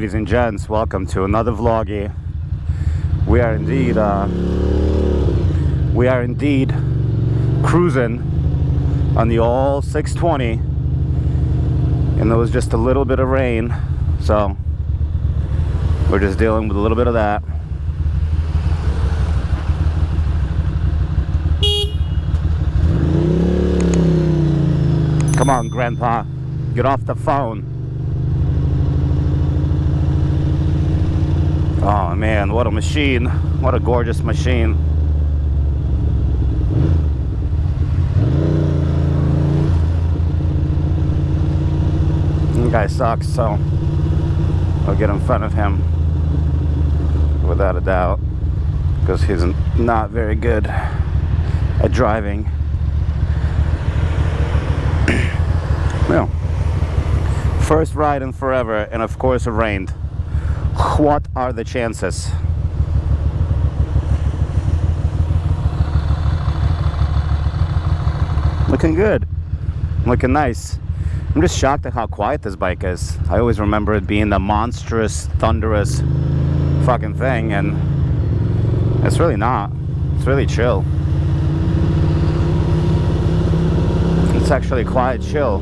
Ladies and gents, welcome to another vloggy. We are indeed cruising on the all 620, and there was just a little bit of rain, so we're just dealing with a little bit of that. Come on, Grandpa, get off the phone. Oh man, what a machine. What a gorgeous machine. The guy sucks, so I'll get in front of him without a doubt, because he's not very good at driving. Well, first ride in forever, and of course it rained. What are the chances? Looking good. Looking nice. I'm just shocked at how quiet this bike is. I always remember it being the monstrous, thunderous fucking thing, and it's really not. It's really chill. It's actually quiet chill.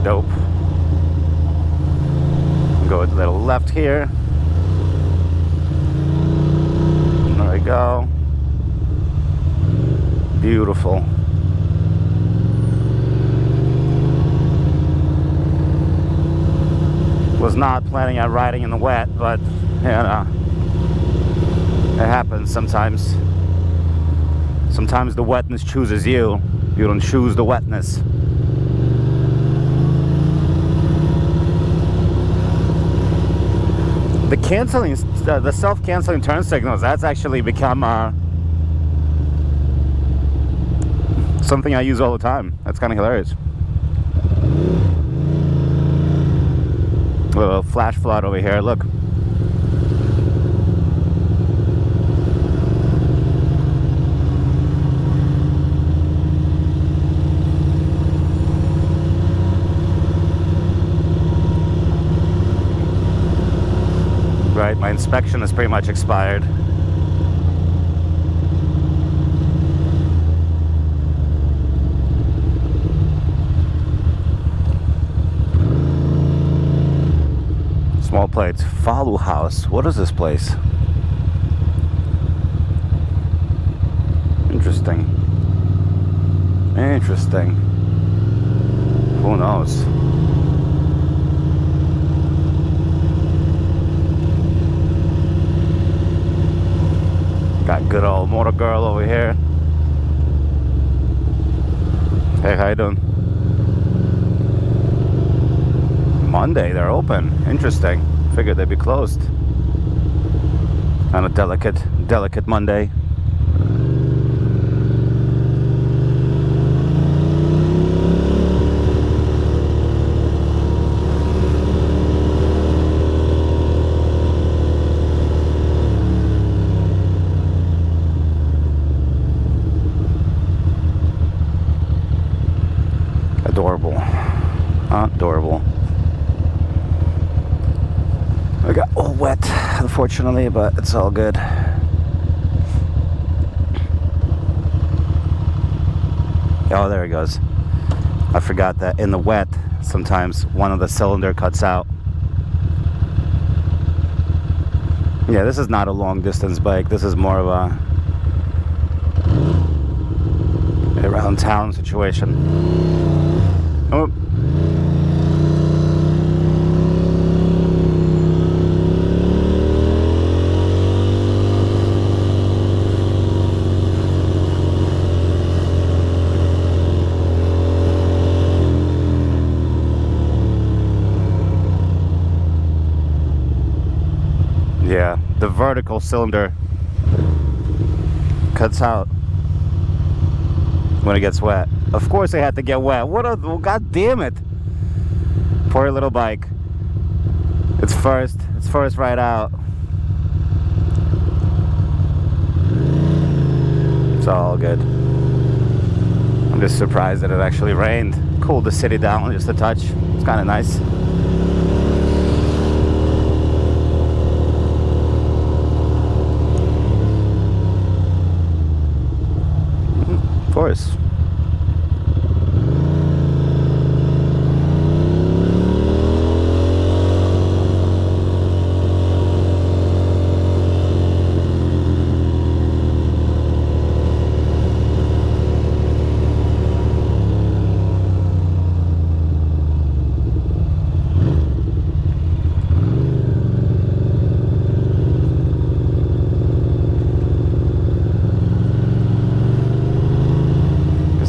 Dope. Go a little left here. There we go. Beautiful. Was not planning on riding in the wet, but you know, it happens sometimes. Sometimes the wetness chooses you. You don't choose the wetness. The canceling, the self-canceling turn signals, that's actually become something I use all the time. That's kind of hilarious. A little flash flood over here, look. Right, my inspection is pretty much expired. Small plates. Follow House. What is this place? Interesting. Interesting. Who knows? Got good old motor girl over here. Hey, how you doing? Monday, they're open. Interesting. Figured they'd be closed. On a delicate Monday. Adorable. Adorable. I got all wet, unfortunately, but it's all good. Oh, there he goes. I forgot that in the wet, sometimes one of the cylinder cuts out. Yeah, this is not a long distance bike. This is more of a around town situation. Oh. Yeah, the vertical cylinder cuts out when it gets wet. Of course they had to get wet. What a, god damn it. Poor little bike. It's first, It's first ride out. It's all good. I'm just surprised that it actually rained. Cooled the city down just a touch. It's kind of nice. Of course.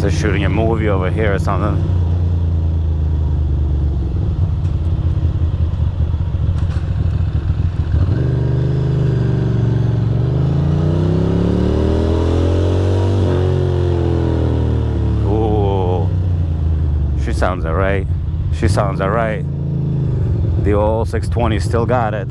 They're shooting a movie over here or something. Ooh, she sounds alright. She sounds alright. The old 620 still got it.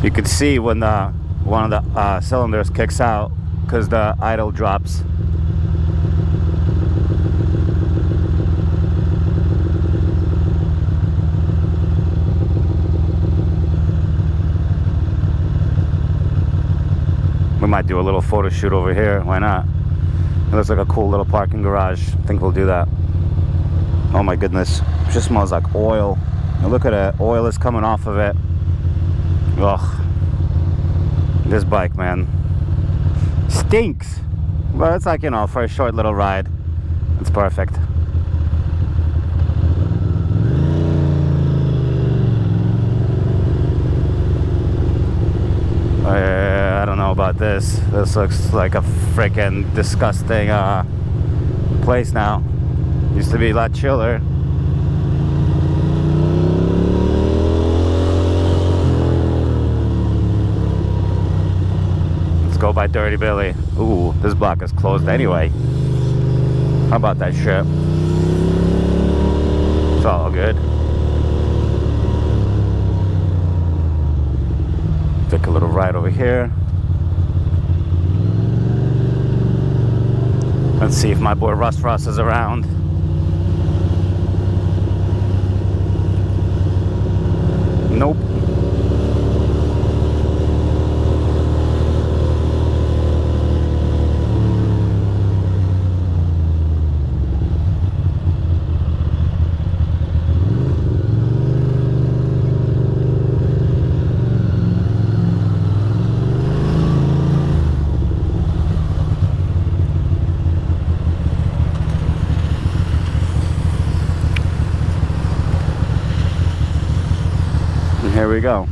You can see when one of the cylinders kicks out because the idle drops. We might do a little photo shoot over here. Why not? It looks like a cool little parking garage. I think we'll do that. Oh my goodness. It just smells like oil. Now look at it. Oil is coming off of it. Ugh. This bike, man, stinks. But it's like, you know, for a short little ride, it's perfect. I don't know about this. This looks like a freaking disgusting place now. Used to be a lot chiller. Go by Dirty Billy. Ooh, this block is closed anyway. How about that shit? It's all good. Take a little ride over here. Let's see if my boy Russ is around. Nope. Here we go.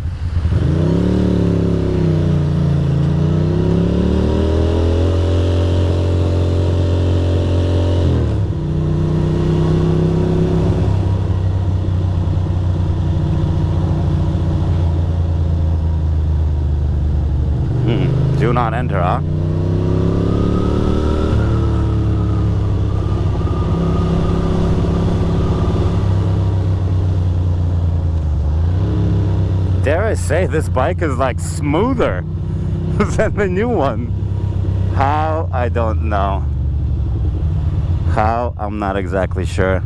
Do not enter, huh? Dare I say this bike is like smoother than the new one. How? I don't know. How? I'm not exactly sure.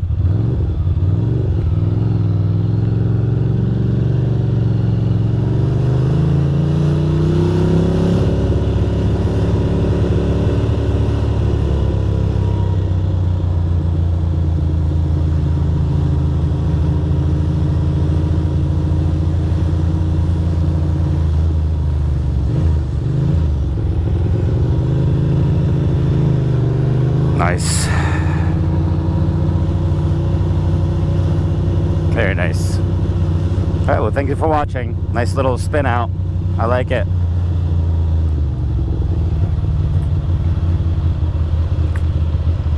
Nice. Very nice. Alright, well, thank you for watching. Nice little spin out. I like it.